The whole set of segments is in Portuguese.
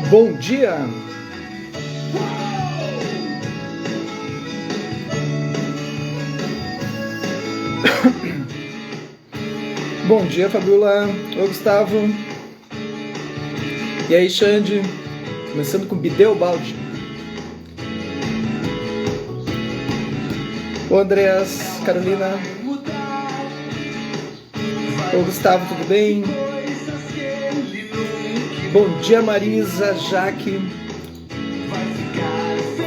Bom dia! Bom dia, Fabiola. Oi, Gustavo. E aí, Xande? Começando com Bideu Balde. Ô, Andreas, Carolina. Ô, Gustavo, tudo bem? Bom dia, Marisa, Jaque.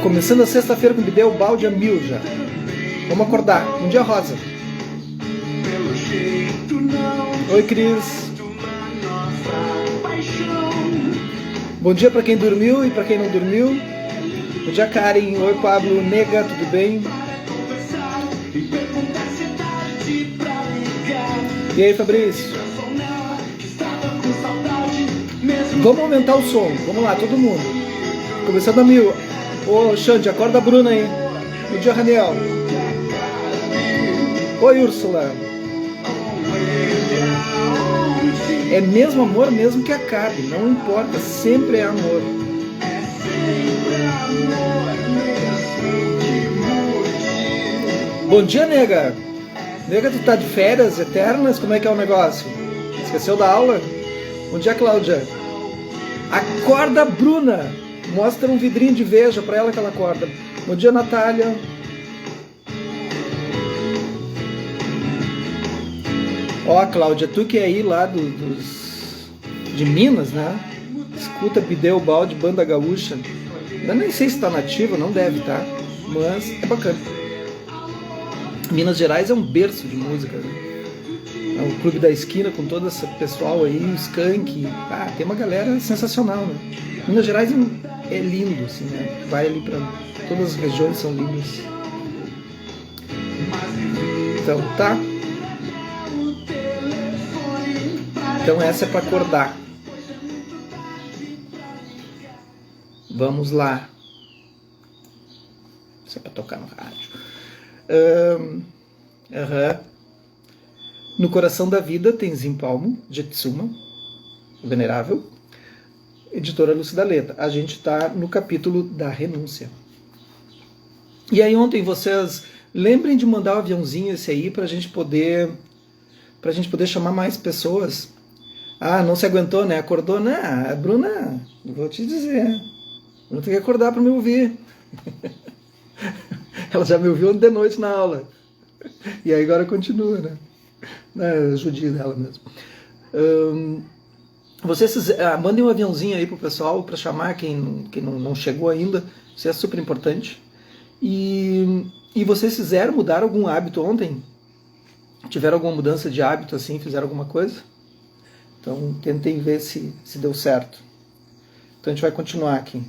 Começando a sexta-feira com Bideu Balde a mil já. Vamos acordar. Bom dia, Rosa. Oi, Cris. Bom dia para quem dormiu e para quem não dormiu. Bom dia, Karen. Oi, Pablo. Nega, tudo bem? E aí, Fabrício? Vamos aumentar o som. Vamos lá, todo mundo. Começando a mil. Ô, Xande, acorda a Bruna aí. Bom dia, Raniel. Oi, Úrsula. É mesmo amor mesmo que acabe. Não importa, sempre é amor. Bom dia, nega. Nega, tu tá de férias eternas? Como é que é o negócio? Esqueceu da aula? Bom dia, Cláudia. Acorda, Bruna. Mostra um vidrinho de Veja pra ela que ela acorda. Bom dia, Natália. Ó, Cláudia, tu que é aí lá de Minas, né? Escuta Bideu Balde, Banda Gaúcha. Eu nem sei se tá nativa, não deve, tá? Mas é bacana. Minas Gerais é um berço de música, né? É o Clube da Esquina com todo esse pessoal aí, o Skank. Ah, tem uma galera sensacional, né? Minas Gerais é lindo, assim, né? Vai ali pra... Todas as regiões são lindas. Então, tá? Então essa é para acordar. Vamos lá. Isso é para tocar no rádio. No Coração da Vida tem Zimpalmo, de Etsuma, o Venerável. Editora Lúcida Leta. A gente está no capítulo da renúncia. E aí ontem vocês lembrem de mandar o aviãozinho esse aí para a gente poder chamar mais pessoas. Ah, não se aguentou, né? Acordou, né? A Bruna, vou te dizer. Bruna tem que acordar para me ouvir. Ela já me ouviu de noite na aula. E aí agora continua, né? É judia dela mesmo. Vocês mandem um aviãozinho aí pro pessoal para chamar quem não chegou ainda. Isso é super importante. E vocês fizeram mudar algum hábito ontem? Tiveram alguma mudança de hábito assim? Fizeram alguma coisa? Então, tentem ver se deu certo. Então, a gente vai continuar aqui.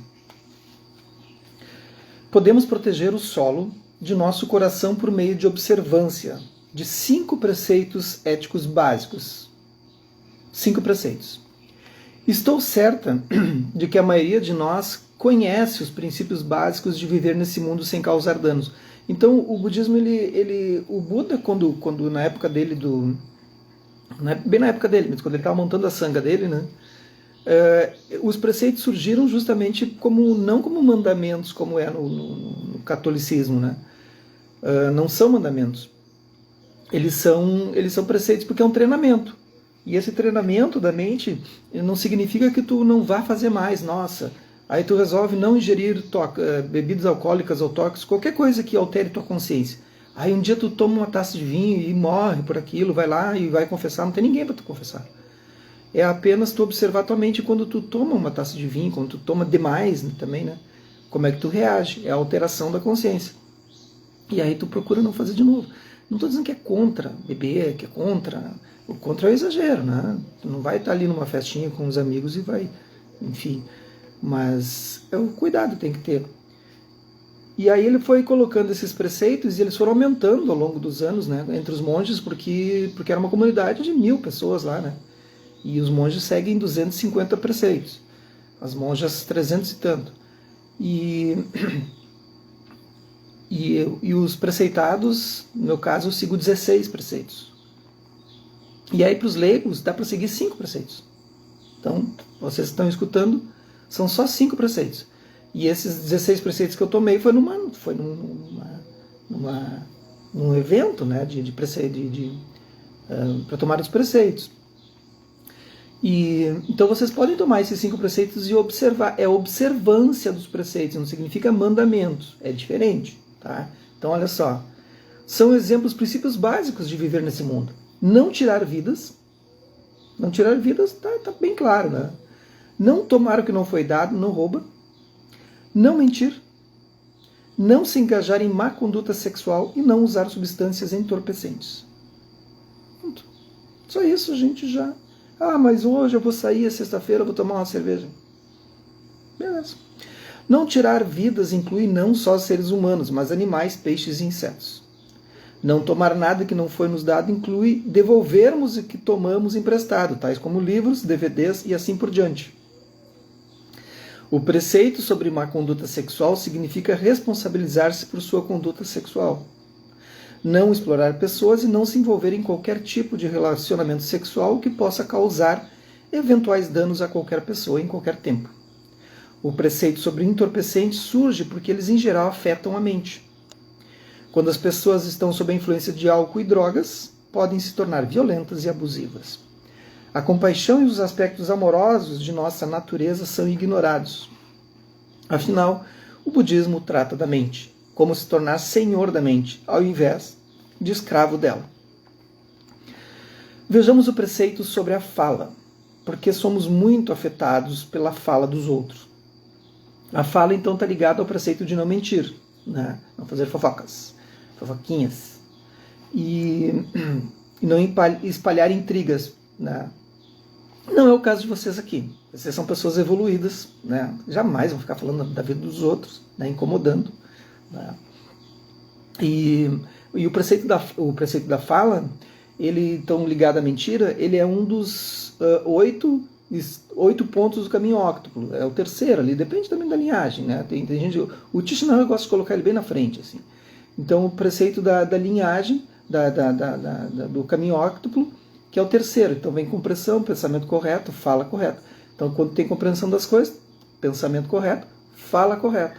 Podemos proteger o solo de nosso coração por meio de observância de 5 preceitos éticos básicos. 5 preceitos. Estou certa de que a maioria de nós conhece os princípios básicos de viver nesse mundo sem causar danos. Então, o budismo, o Buda, quando na época dele bem na época dele, mas quando ele estava montando a sanga dele, né, os preceitos surgiram justamente não como mandamentos, como é no catolicismo, né? Não são mandamentos. Eles são preceitos porque é um treinamento. E esse treinamento da mente não significa que tu não vá fazer mais. Nossa, aí tu resolve não ingerir bebidas alcoólicas ou tóxicos, qualquer coisa que altere tua consciência. Aí um dia tu toma uma taça de vinho e morre por aquilo, vai lá e vai confessar, não tem ninguém para tu confessar. É apenas tu observar tua mente quando tu toma uma taça de vinho, quando tu toma demais também, né? Como é que tu reage? É a alteração da consciência. E aí tu procura não fazer de novo. Não estou dizendo que é contra beber, que é contra. O contra é o exagero, né? Tu não vai estar ali numa festinha com os amigos e vai, enfim. Mas é o cuidado que tem que ter. E aí ele foi colocando esses preceitos e eles foram aumentando ao longo dos anos, né, entre os monges, porque era uma comunidade de 1000 pessoas lá, né? E os monges seguem 250 preceitos. As monjas 300 e tanto. E os preceitados, no meu caso, eu sigo 16 preceitos. E aí para os leigos dá para seguir 5 preceitos. Então, vocês estão escutando São só 5 preceitos. E esses 16 preceitos que eu tomei foi num evento, né, para tomar os preceitos. Então vocês podem tomar esses 5 preceitos e observar. É observância dos preceitos, não significa mandamentos. É diferente. Tá? Então olha só. São exemplos, princípios básicos de viver nesse mundo. Não tirar vidas. Não tirar vidas tá bem claro, né? Não tomar o que não foi dado, não rouba. Não mentir. Não se engajar em má conduta sexual e não usar substâncias entorpecentes. Pronto. Só isso a gente já... Ah, mas hoje eu vou sair, é sexta-feira, eu vou tomar uma cerveja. Beleza. Não tirar vidas inclui não só seres humanos, mas animais, peixes e insetos. Não tomar nada que não foi nos dado inclui devolvermos o que tomamos emprestado, tais como livros, DVDs e assim por diante. O preceito sobre má conduta sexual significa responsabilizar-se por sua conduta sexual. Não explorar pessoas e não se envolver em qualquer tipo de relacionamento sexual que possa causar eventuais danos a qualquer pessoa em qualquer tempo. O preceito sobre entorpecentes surge porque eles em geral afetam a mente. Quando as pessoas estão sob a influência de álcool e drogas, podem se tornar violentas e abusivas. A compaixão e os aspectos amorosos de nossa natureza são ignorados. Afinal, o budismo trata da mente, como se tornar senhor da mente, ao invés de escravo dela. Vejamos o preceito sobre a fala, porque somos muito afetados pela fala dos outros. A fala, então, está ligada ao preceito de não mentir, né? Não fazer fofoquinhas, e não espalhar intrigas, né? Não é o caso de vocês aqui. Vocês são pessoas evoluídas, né? Jamais vão ficar falando da vida dos outros, né? Incomodando. Né? E o preceito da fala, ele, então, ligado à mentira, ele é um dos 8 pontos do caminho óctuplo. É o terceiro ali, depende também da linhagem. Né? Tem gente, o Tishnar gosta de colocar ele bem na frente. Assim. Então, o preceito da linhagem, do caminho óctuplo, que é o terceiro. Então, vem compreensão, pensamento correto, fala correta. Então, quando tem compreensão das coisas, pensamento correto, fala correta.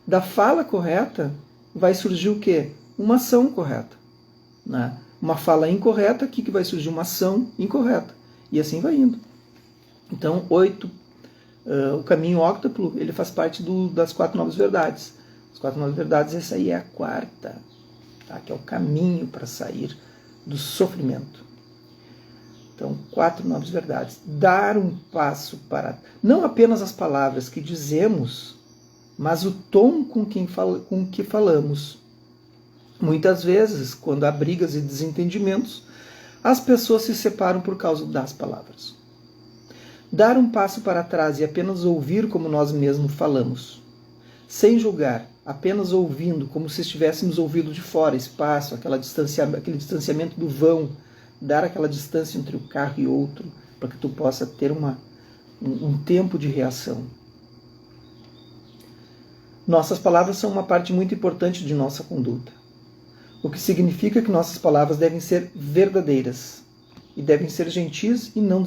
Da fala correta, vai surgir o quê? Uma ação correta. Né? Uma fala incorreta, aqui que vai surgir uma ação incorreta. E assim vai indo. Então, o caminho óctuplo, ele faz parte das 4 novas verdades. As 4 novas verdades, essa aí é a 4ª, tá? Que é o caminho para sair do sofrimento. Então, 4 novas verdades. Dar um passo para... Não apenas as palavras que dizemos, mas o tom com que falamos. Muitas vezes, quando há brigas e desentendimentos, as pessoas se separam por causa das palavras. Dar um passo para trás e apenas ouvir como nós mesmos falamos. Sem julgar, apenas ouvindo, como se estivéssemos ouvindo de fora, espaço, aquele distanciamento do vão, dar aquela distância entre o carro e outro, para que tu possa ter um tempo de reação. Nossas palavras são uma parte muito importante de nossa conduta, o que significa que nossas palavras devem ser verdadeiras e devem ser gentis e não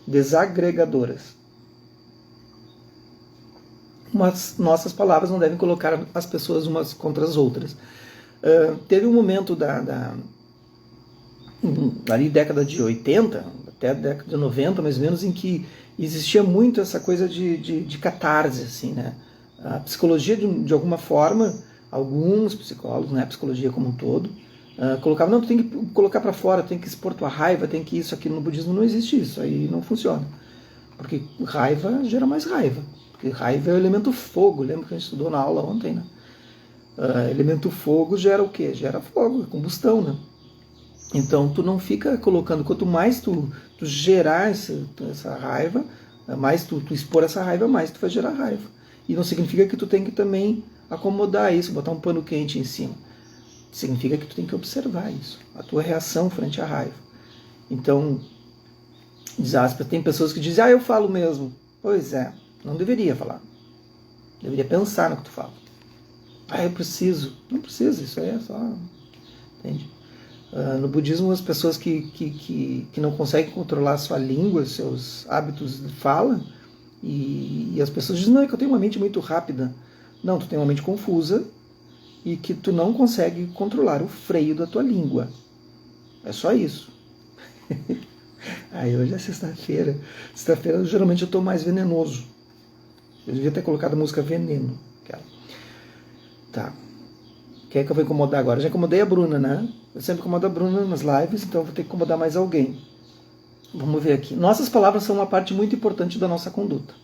desagregadoras. Mas nossas palavras não devem colocar as pessoas umas contra as outras. Teve um momento ali década de 80, até a década de 90, mais ou menos, em que existia muito essa coisa de catarse, assim, né? A psicologia, de alguma forma, alguns psicólogos, né, a psicologia como um todo, colocavam, não, tu tem que colocar para fora, tem que expor tua raiva, tem que isso, aquilo. No budismo não existe isso, aí não funciona. Porque raiva gera mais raiva. Porque raiva é o elemento fogo, lembra que a gente estudou na aula ontem, né? Elemento fogo gera o quê? Gera fogo, combustão, né? Então tu não fica colocando, quanto mais tu gerar essa raiva, mais tu expor essa raiva, mais tu vai gerar raiva. E não significa que tu tem que também acomodar isso, botar um pano quente em cima. Significa que tu tem que observar isso, a tua reação frente à raiva. Então, tem pessoas que dizem, eu falo mesmo. Pois é, não deveria falar. Deveria pensar no que tu fala. Eu preciso. Não precisa, isso aí é só... Entende? No budismo, as pessoas que não conseguem controlar a sua língua, seus hábitos de fala, e as pessoas dizem, não, é que eu tenho uma mente muito rápida. Não, tu tem uma mente confusa e que tu não consegue controlar o freio da tua língua. É só isso. Aí hoje é sexta-feira. Sexta-feira, geralmente, eu estou mais venenoso. Eu devia ter colocado a música Veneno. Tá. Quem é que eu vou incomodar agora? Eu já incomodei a Bruna, né? Eu sempre incomodo a Bruna nas lives, então eu vou ter que incomodar mais alguém. Vamos ver aqui. Nossas palavras são uma parte muito importante da nossa conduta.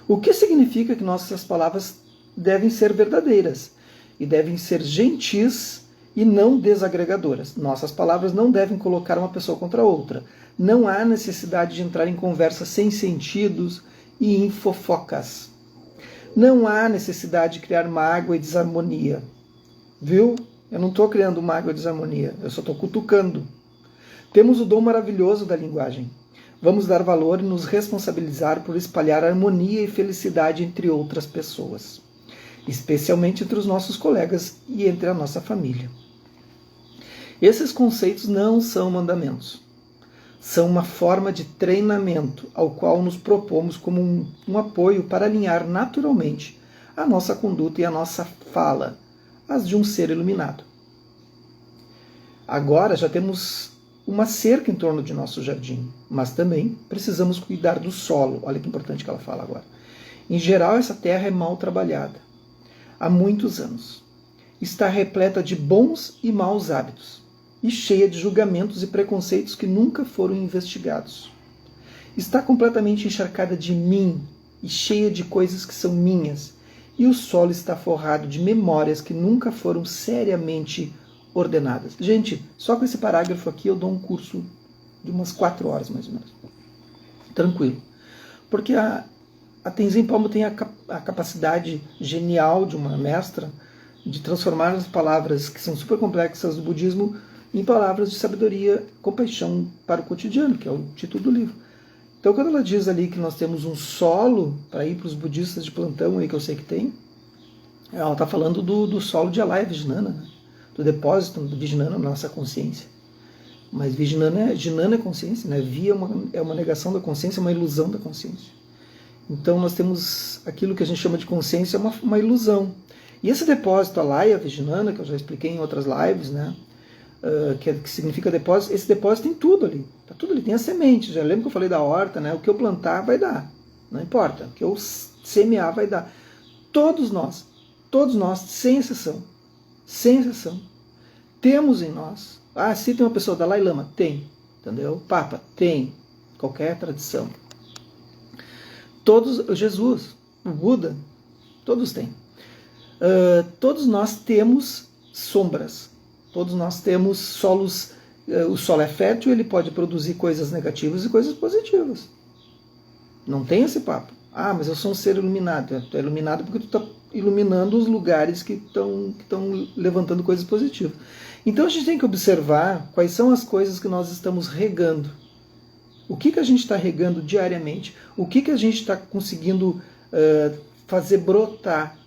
O que significa que nossas palavras devem ser verdadeiras e devem ser gentis e não desagregadoras. Nossas palavras não devem colocar uma pessoa contra outra. Não há necessidade de entrar em conversas sem sentidos e em fofocas. Não há necessidade de criar mágoa e desarmonia. Viu? Eu não estou criando mágoa e desarmonia, eu só estou cutucando. Temos o dom maravilhoso da linguagem. Vamos dar valor e nos responsabilizar por espalhar harmonia e felicidade entre outras pessoas, especialmente entre os nossos colegas e entre a nossa família. Esses conceitos não são mandamentos. São uma forma de treinamento ao qual nos propomos como um apoio para alinhar naturalmente a nossa conduta e a nossa fala, as de um ser iluminado. Agora já temos uma cerca em torno de nosso jardim, mas também precisamos cuidar do solo. Olha que importante que ela fala agora. Em geral, essa terra é mal trabalhada há muitos anos. Está repleta de bons e maus hábitos e cheia de julgamentos e preconceitos que nunca foram investigados. Está completamente encharcada de mim e cheia de coisas que são minhas, e o solo está forrado de memórias que nunca foram seriamente ordenadas. Gente, só com esse parágrafo aqui eu dou um curso de umas 4 horas, mais ou menos. Tranquilo. Porque a Tenzin Palmo tem a capacidade genial de uma mestra de transformar as palavras que são super complexas do budismo em palavras de sabedoria, compaixão para o cotidiano, que é o título do livro. Então, quando ela diz ali que nós temos um solo para ir para os budistas de plantão, aí que eu sei que tem, ela está falando do solo de Alaya Vijnana, né? Do depósito do Vijnana na nossa consciência. Mas Vijnana é consciência, né? Via é uma negação da consciência, uma ilusão da consciência. Então, nós temos aquilo que a gente chama de consciência, uma ilusão. E esse depósito Alaya Vijnana, que eu já expliquei em outras lives, né? Que significa depósito, esse depósito tem tudo ali. Tá tudo ali, tem a semente. Já lembra que eu falei da horta, né? O que eu plantar vai dar. Não importa. O que eu semear vai dar. Todos nós, sem exceção, temos em nós. Ah, se tem uma pessoa, Dalai Lama, tem. Entendeu? Papa, tem. Qualquer tradição. Todos, Jesus, o Buda, todos têm. Todos nós temos sombras. Todos nós temos solos. O solo é fértil, ele pode produzir coisas negativas e coisas positivas. Não tem esse papo. Ah, mas eu sou um ser iluminado. Tu é iluminado porque tu está iluminando os lugares que estão levantando coisas positivas. Então a gente tem que observar quais são as coisas que nós estamos regando. O que a gente está regando diariamente? O que a gente está conseguindo fazer brotar?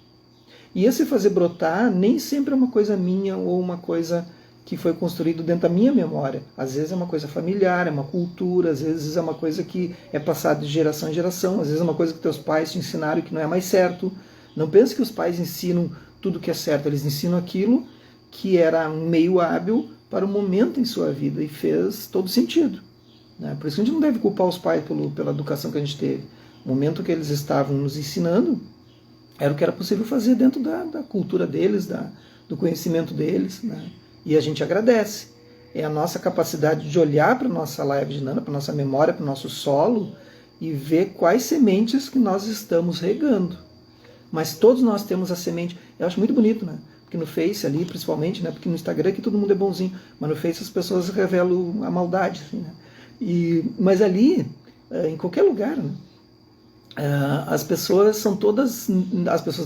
E esse fazer brotar nem sempre é uma coisa minha ou uma coisa que foi construído dentro da minha memória. Às vezes é uma coisa familiar, é uma cultura, às vezes é uma coisa que é passada de geração em geração, às vezes é uma coisa que teus pais te ensinaram que não é mais certo. Não pense que os pais ensinam tudo que é certo, eles ensinam aquilo que era um meio hábil para o momento em sua vida e fez todo sentido. Né? Por isso que a gente não deve culpar os pais pela educação que a gente teve. O momento que eles estavam nos ensinando era o que era possível fazer dentro da cultura deles, do conhecimento deles, né? E a gente agradece. É a nossa capacidade de olhar para a nossa Alaya Vijnana, para a nossa memória, para o nosso solo e ver quais sementes que nós estamos regando. Mas todos nós temos a semente. Eu acho muito bonito, né? Porque no Face ali, principalmente, né? Porque no Instagram aqui todo mundo é bonzinho, mas no Face as pessoas revelam a maldade, assim, né? Mas ali, em qualquer lugar, né? As pessoas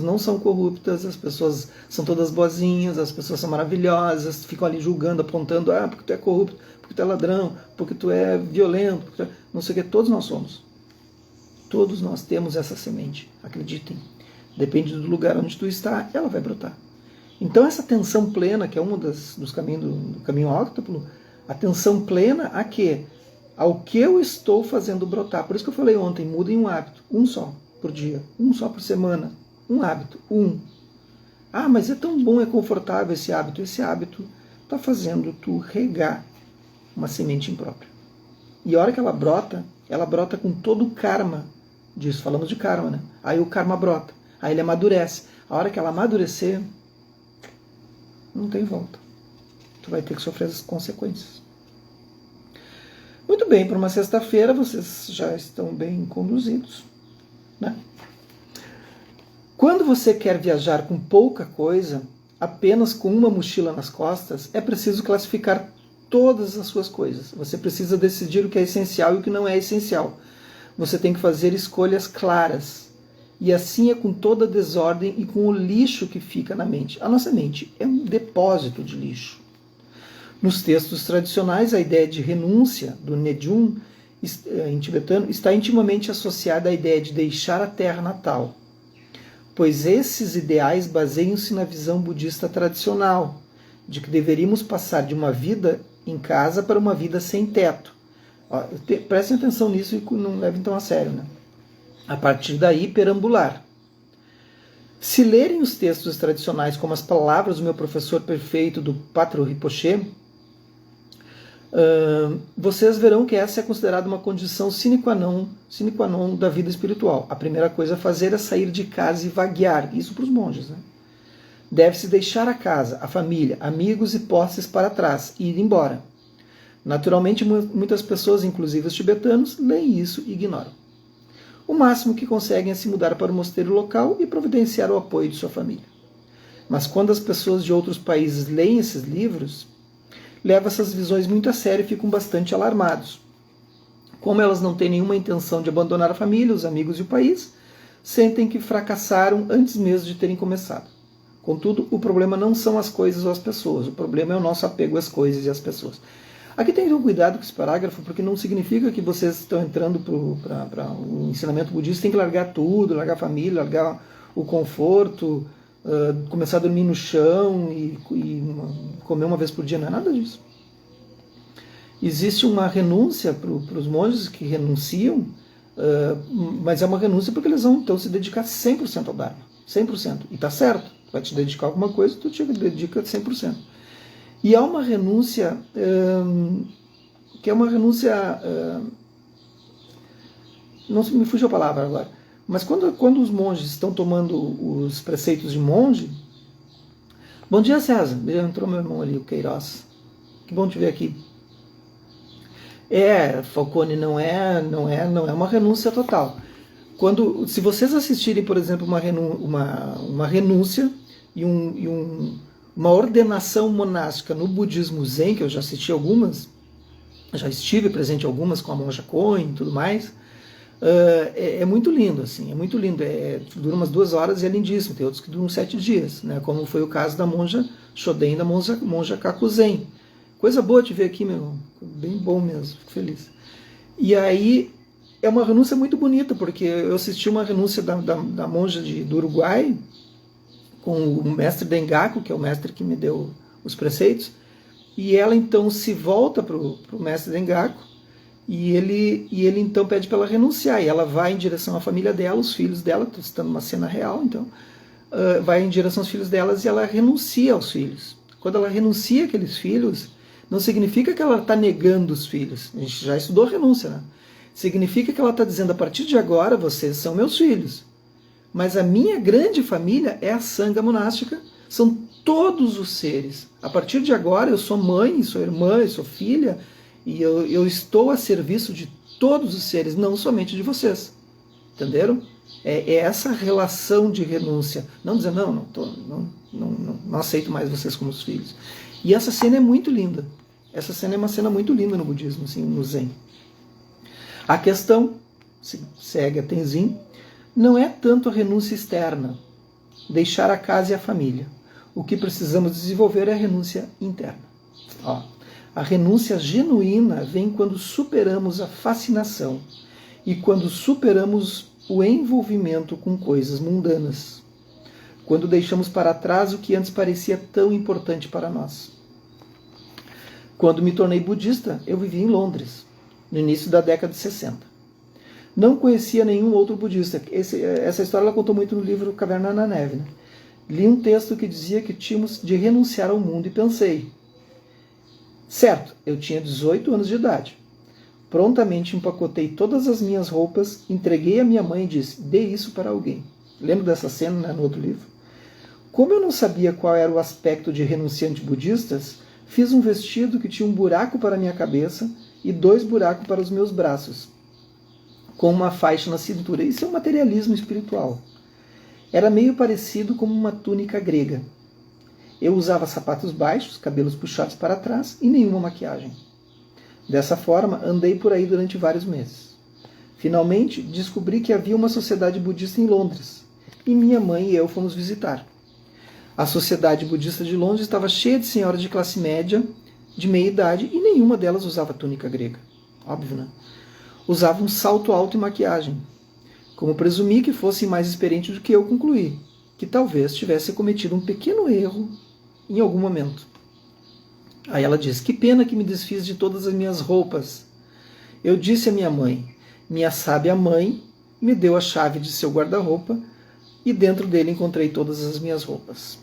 não são corruptas, as pessoas são todas boazinhas, as pessoas são maravilhosas, ficam ali julgando, apontando, porque tu é corrupto, porque tu é ladrão, porque tu é violento, não sei o que, todos nós somos. Todos nós temos essa semente, acreditem. Depende do lugar onde tu está, ela vai brotar. Então essa atenção plena, que é um dos caminhos do caminho óctuplo, Atenção plena a quê? Ao que eu estou fazendo brotar. Por isso que eu falei ontem, mudem um hábito, um só por dia, um só por semana, um hábito, um. Ah, mas é tão bom, é confortável esse hábito. Esse hábito está fazendo tu regar uma semente imprópria. E a hora que ela brota com todo o karma disso. Falamos de karma, né? Aí o karma brota, aí ele amadurece. A hora que ela amadurecer, não tem volta. Tu vai ter que sofrer as consequências. Muito bem, para uma sexta-feira vocês já estão bem conduzidos, né? Quando você quer viajar com pouca coisa, apenas com uma mochila nas costas, é preciso classificar todas as suas coisas. Você precisa decidir o que é essencial e o que não é essencial. Você tem que fazer escolhas claras. E assim é com toda a desordem e com o lixo que fica na mente. A nossa mente é um depósito de lixo. Nos textos tradicionais, a ideia de renúncia, do Nejum, em tibetano, está intimamente associada à ideia de deixar a terra natal, pois esses ideais baseiam-se na visão budista tradicional, de que deveríamos passar de uma vida em casa para uma vida sem teto. Prestem atenção nisso e não levem tão a sério, né? A partir daí, perambular. Se lerem os textos tradicionais como as palavras do meu professor perfeito, do Patro Rinpoche, vocês verão que essa é considerada uma condição sine qua non da vida espiritual. A primeira coisa a fazer é sair de casa e vaguear. Isso para os monges, né? Deve-se deixar a casa, a família, amigos e posses para trás e ir embora. Naturalmente, muitas pessoas, inclusive os tibetanos, leem isso e ignoram. O máximo que conseguem é se mudar para o mosteiro local e providenciar o apoio de sua família. Mas quando as pessoas de outros países leem esses livros, levam essas visões muito a sério e ficam bastante alarmados. Como elas não têm nenhuma intenção de abandonar a família, os amigos e o país, sentem que fracassaram antes mesmo de terem começado. Contudo, o problema não são as coisas ou as pessoas, o problema é o nosso apego às coisas e às pessoas. Aqui tem que ter um cuidado com esse parágrafo, porque não significa que vocês estão entrando para o ensinamento budista, tem que largar tudo, largar a família, largar o conforto, começar a dormir no chão e comer uma vez por dia, não é nada disso. Existe uma renúncia para os monges que renunciam, mas é uma renúncia porque eles vão então se dedicar 100% ao Dharma, 100%, e está certo, vai te dedicar a alguma coisa, tu te dedica 100%. E há uma renúncia, que é uma renúncia, não me fugiu a palavra agora, mas quando os monges estão tomando os preceitos de monge... Bom dia, César. Entrou meu irmão ali, o Queiroz. Que bom te ver aqui. Falcone, não é uma renúncia total. Se vocês assistirem, por exemplo, uma renúncia e uma ordenação monástica no budismo Zen, que eu já assisti algumas, já estive presente em algumas com a monja Koen e tudo mais, é muito lindo, assim, é muito lindo. Dura umas 2 horas e é lindíssimo. Tem outros que duram 7 dias, né? Como foi o caso da monja Shoden e da monja Kakuzen. Coisa boa te ver aqui, meu irmão. Bem bom mesmo, fico feliz. E aí é uma renúncia muito bonita, porque eu assisti uma renúncia da monja do Uruguai com o mestre Dengaku, que é o mestre que me deu os preceitos, e ela então se volta para o mestre Dengaku, e ele então pede para ela renunciar, e ela vai em direção à família dela, os filhos dela, estou citando uma cena real, então, vai em direção aos filhos delas e ela renuncia aos filhos. Quando ela renuncia àqueles filhos, não significa que ela está negando os filhos, a gente já estudou renúncia, né? Significa que ela está dizendo, a partir de agora, vocês são meus filhos, mas a minha grande família é a Sangha monástica, são todos os seres. A partir de agora eu sou mãe, sou irmã, eu sou filha, e eu estou a serviço de todos os seres, não somente de vocês. Entenderam? É essa relação de renúncia. Não dizer, não aceito mais vocês como os filhos. E essa cena é muito linda. Essa cena é uma cena muito linda no budismo, assim, no Zen. A questão, segue a Tenzin, não é tanto a renúncia externa, deixar a casa e a família. O que precisamos desenvolver é a renúncia interna. A renúncia genuína vem quando superamos a fascinação e quando superamos o envolvimento com coisas mundanas. Quando deixamos para trás o que antes parecia tão importante para nós. Quando me tornei budista, eu vivi em Londres, no início da década de 60. Não conhecia nenhum outro budista. Essa história ela contou muito no livro Caverna na Neve. Né? Li um texto que dizia que tínhamos de renunciar ao mundo e pensei. Certo, eu tinha 18 anos de idade. Prontamente empacotei todas as minhas roupas, entreguei à minha mãe e disse, dê isso para alguém. Lembra dessa cena, né, no outro livro? Como eu não sabia qual era o aspecto de renunciantes budistas, fiz um vestido que tinha um buraco para a minha cabeça e 2 buracos para os meus braços, com uma faixa na cintura. Isso é um materialismo espiritual. Era meio parecido com uma túnica grega. Eu usava sapatos baixos, cabelos puxados para trás e nenhuma maquiagem. Dessa forma, andei por aí durante vários meses. Finalmente, descobri que havia uma sociedade budista em Londres, e minha mãe e eu fomos visitar. A sociedade budista de Londres estava cheia de senhoras de classe média, de meia idade, e nenhuma delas usava túnica grega. Óbvio, né? Usava um salto alto e maquiagem. Como presumi que fossem mais experientes do que eu, concluí que talvez tivesse cometido um pequeno erro em algum momento. Aí ela diz, que pena que me desfiz de todas as minhas roupas. Eu disse à minha mãe, minha sábia mãe me deu a chave de seu guarda-roupa e dentro dele encontrei todas as minhas roupas.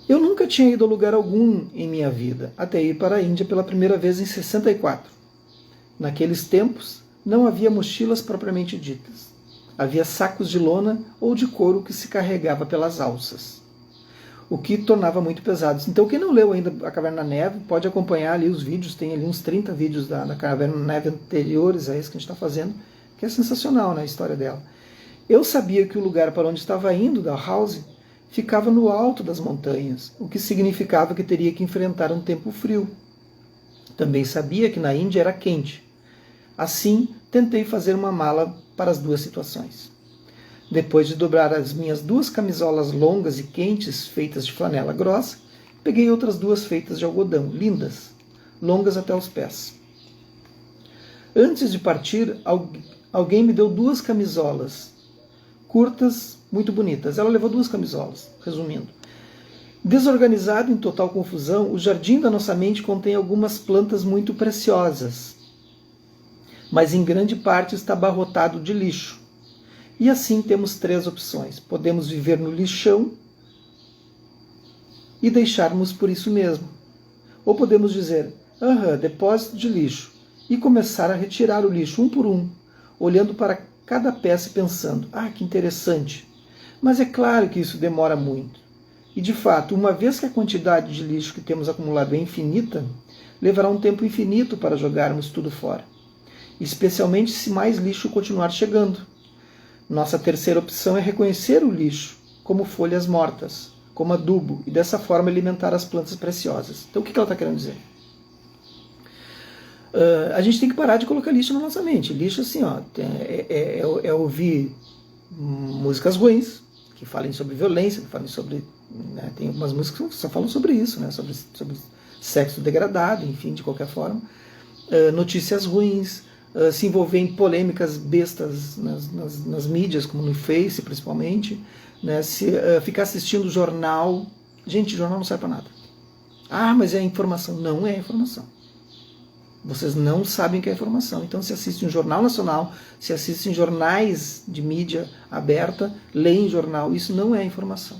Eu nunca tinha ido a lugar algum em minha vida, até ir para a Índia pela primeira vez em 64. Naqueles tempos, não havia mochilas propriamente ditas. Havia sacos de lona ou de couro que se carregava pelas alças, o que tornava muito pesados. Então, quem não leu ainda A Caverna na Neve, pode acompanhar ali os vídeos, tem ali uns 30 vídeos da Caverna na Neve anteriores a esse que a gente está fazendo, que é sensacional, né, a história dela. Eu sabia que o lugar para onde estava indo, da House, ficava no alto das montanhas, o que significava que teria que enfrentar um tempo frio. Também sabia que na Índia era quente. Assim, tentei fazer uma mala para as 2 situações. Depois de dobrar as minhas 2 camisolas longas e quentes, feitas de flanela grossa, peguei outras 2 feitas de algodão, lindas, longas até os pés. Antes de partir, alguém me deu 2 camisolas, curtas, muito bonitas. Ela levou 2 camisolas, resumindo. Desorganizado, em total confusão, o jardim da nossa mente contém algumas plantas muito preciosas, mas em grande parte está abarrotado de lixo. E assim temos 3 opções. Podemos viver no lixão e deixarmos por isso mesmo. Ou podemos dizer, depósito de lixo, e começar a retirar o lixo um por um, olhando para cada peça e pensando, que interessante. Mas é claro que isso demora muito. E de fato, uma vez que a quantidade de lixo que temos acumulado é infinita, levará um tempo infinito para jogarmos tudo fora. Especialmente se mais lixo continuar chegando. Nossa terceira opção é reconhecer o lixo como folhas mortas, como adubo, e dessa forma alimentar as plantas preciosas. Então o que ela está querendo dizer? A gente tem que parar de colocar lixo na nossa mente. Lixo assim, é ouvir músicas ruins, que falem sobre violência, que falem sobre... Né, tem algumas músicas que só falam sobre isso, né, sobre sexo degradado, enfim, de qualquer forma. Notícias ruins, se envolver em polêmicas bestas nas mídias, como no Face principalmente, né, ficar assistindo jornal. Gente, jornal não serve para nada. Mas é informação. Não é informação. Vocês não sabem o que é informação. Então se assiste um jornal nacional, se assiste em jornais de mídia aberta, leem jornal. Isso não é informação.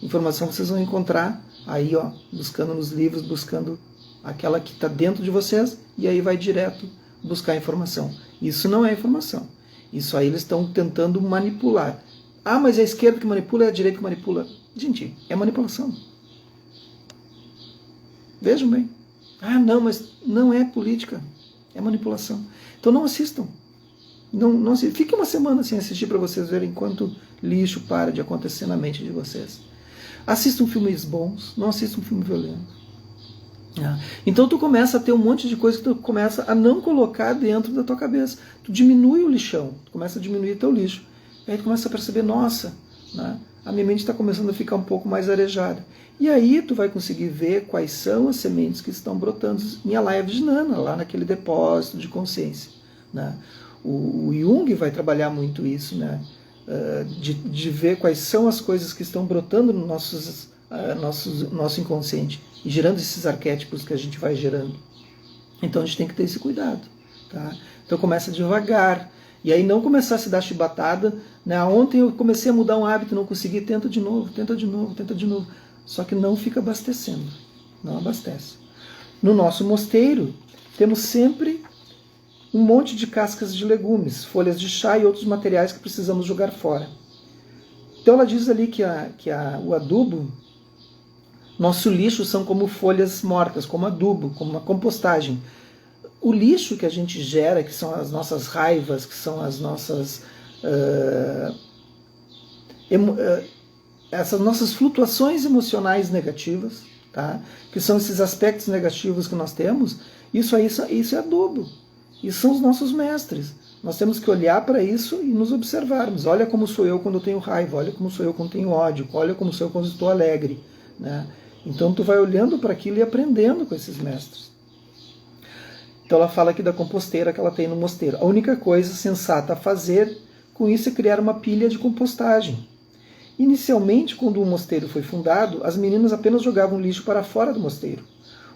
Informação vocês vão encontrar aí, buscando nos livros, buscando aquela que está dentro de vocês, e aí vai direto buscar informação. Isso não é informação. Isso aí eles estão tentando manipular. Mas é a esquerda que manipula, é a direita que manipula. Gente, é manipulação. Vejam bem. Não, mas não é política. É manipulação. Então não assistam. Não assistam. Fique uma semana sem assistir para vocês verem quanto lixo para de acontecer na mente de vocês. Assistam filmes bons, não assistam filme violento. Então tu começa a ter um monte de coisa que tu começa a não colocar dentro da tua cabeça. Tu diminui o lixão, tu começa a diminuir teu lixo. E aí tu começa a perceber, nossa, né, a minha mente está começando a ficar um pouco mais arejada. E aí tu vai conseguir ver quais são as sementes que estão brotando em Alaya Vijnana, lá naquele depósito de consciência. Né? O Jung vai trabalhar muito isso, né? De ver quais são as coisas que estão brotando nos nossos nosso inconsciente e gerando esses arquétipos que a gente vai gerando. Então a gente tem que ter esse cuidado. Tá? Então começa devagar. E aí não começar a se dar chibatada. Né? Ontem eu comecei a mudar um hábito, não consegui, tenta de novo, tenta de novo, tenta de novo. Só que não fica abastecendo. Não abastece. No nosso mosteiro, temos sempre um monte de cascas de legumes, folhas de chá e outros materiais que precisamos jogar fora. Então ela diz ali que o adubo, nosso lixo são como folhas mortas, como adubo, como uma compostagem. O lixo que a gente gera, que são as nossas raivas, que são as nossas essas nossas flutuações emocionais negativas, tá? Que são esses aspectos negativos que nós temos, isso é adubo. Isso são os nossos mestres. Nós temos que olhar para isso e nos observarmos. Olha como sou eu quando eu tenho raiva, olha como sou eu quando tenho ódio, olha como sou eu quando estou alegre. Né? Então tu vai olhando para aquilo e aprendendo com esses mestres. Então ela fala aqui da composteira que ela tem no mosteiro. A única coisa sensata a fazer com isso é criar uma pilha de compostagem. Inicialmente, quando o mosteiro foi fundado, as meninas apenas jogavam lixo para fora do mosteiro,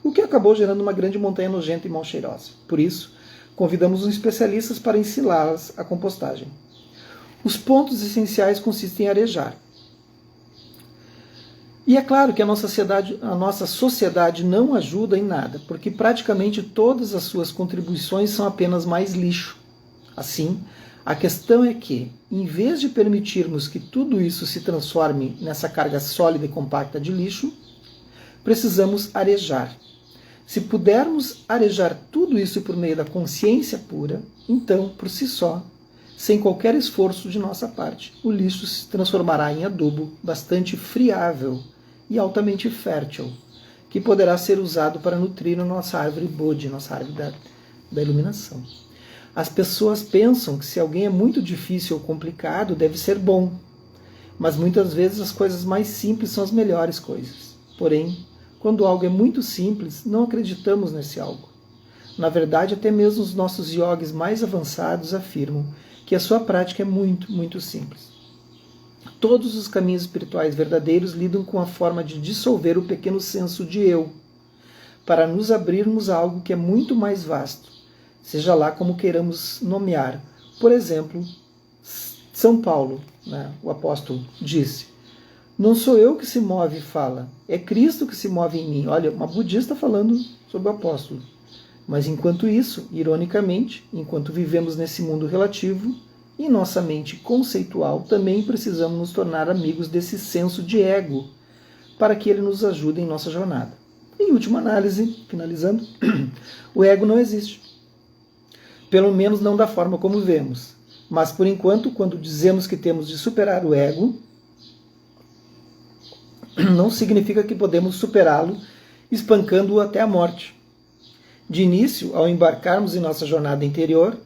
o que acabou gerando uma grande montanha nojenta e mal cheirosa. Por isso, convidamos uns especialistas para ensiná-las a compostagem. Os pontos essenciais consistem em arejar. E é claro que a nossa sociedade não ajuda em nada, porque praticamente todas as suas contribuições são apenas mais lixo. Assim, a questão é que, em vez de permitirmos que tudo isso se transforme nessa carga sólida e compacta de lixo, precisamos arejar. Se pudermos arejar tudo isso por meio da consciência pura, então, por si só, sem qualquer esforço de nossa parte, o lixo se transformará em adubo bastante friável e altamente fértil, que poderá ser usado para nutrir a nossa árvore Bodhi, nossa árvore da iluminação. As pessoas pensam que se alguém é muito difícil ou complicado, deve ser bom, mas muitas vezes as coisas mais simples são as melhores coisas. Porém, quando algo é muito simples, não acreditamos nesse algo. Na verdade, até mesmo os nossos yogis mais avançados afirmam que a sua prática é muito, muito simples. Todos os caminhos espirituais verdadeiros lidam com a forma de dissolver o pequeno senso de eu, para nos abrirmos a algo que é muito mais vasto, seja lá como queiramos nomear. Por exemplo, São Paulo, né, o apóstolo, disse: não sou eu que se move e fala, é Cristo que se move em mim. Olha, uma budista falando sobre o apóstolo. Mas enquanto isso, ironicamente, enquanto vivemos nesse mundo relativo, em nossa mente conceitual, também precisamos nos tornar amigos desse senso de ego, para que ele nos ajude em nossa jornada. Em última análise, finalizando, o ego não existe. Pelo menos não da forma como vemos. Mas, por enquanto, quando dizemos que temos de superar o ego, não significa que podemos superá-lo espancando-o até a morte. De início, ao embarcarmos em nossa jornada interior,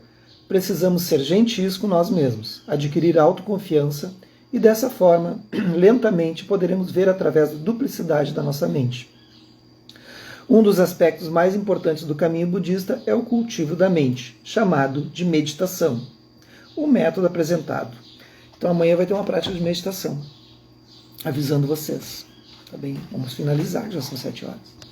precisamos ser gentis com nós mesmos, adquirir autoconfiança e, dessa forma, lentamente poderemos ver através da duplicidade da nossa mente. Um dos aspectos mais importantes do caminho budista é o cultivo da mente, chamado de meditação, o método apresentado. Então amanhã vai ter uma prática de meditação, avisando vocês. Tá bem? Vamos finalizar, já são 7 horas.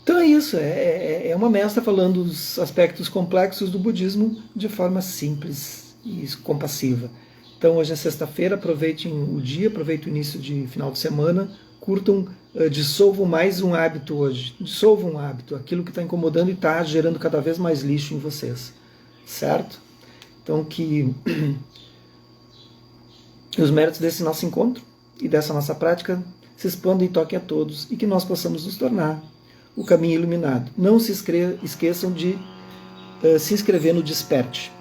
Então é isso, é uma mestra falando dos aspectos complexos do budismo de forma simples e compassiva. Então hoje é sexta-feira, aproveitem o dia, aproveitem o início de final de semana, curtam, dissolvam mais um hábito hoje, dissolvam um hábito, aquilo que está incomodando e está gerando cada vez mais lixo em vocês, certo? Então que os méritos desse nosso encontro e dessa nossa prática se expandam e toquem a todos e que nós possamos nos tornar o caminho iluminado. Não se esqueçam de se inscrever no Desperte.